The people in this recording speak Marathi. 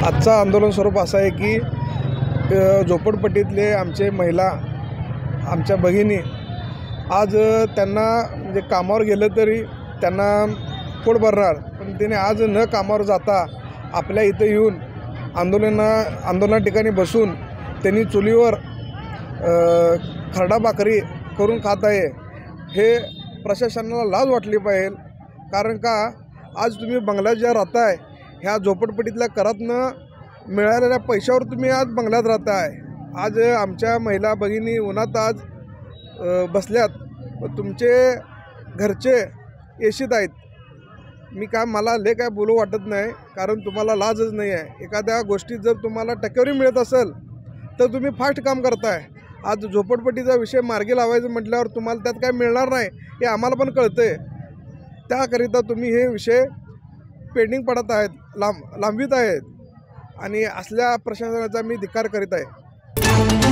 आजचा आंदोलन स्वरूप असं आहे की झोपडपट्टीतले आमचे महिला आमच्या भगिनी आज त्यांना म्हणजे कामावर गेलं तरी त्यांना पोट भरणार, पण त्याने आज न कामावर जाता आपल्या इथं येऊन आंदोलना ठिकाणी बसून त्यांनी चुलीवर खरडा भाकरी करून खात आहे। हे प्रशासनाला लाज वाटली पाहिजे, कारण का आज तुम्ही बंगल्यात ज्या राहताय ह्या झोपडपट्टीतल्या करातनं मिळालेल्या पैशावर तुम्ही आज बंगल्यात राहताय। आज आमच्या महिला भगिनी उन्हात आज बसल्यात, तुमचे घरचे एशीत आहेत। मला काय बोलू वाटत नाही, कारण तुम्हाला लाजच नाही आहे। एखाद्या गोष्टीत जर तुम्हाला टक्केवारी मिळत असेल तर तुम्ही फास्ट काम करताय। आज झोपडपट्टीचा विषय मार्गी लावायचं म्हटल्यावर तुम्हाला त्यात काय मिळणार नाही हे आम्हाला पण कळतंय। त्याकरिता तुम्ही हे विषय पेंडिंग पडत आहेत, लांबवित आहेत, आणि असल्या प्रशासनाचा मी धिक्कार करीत आहे।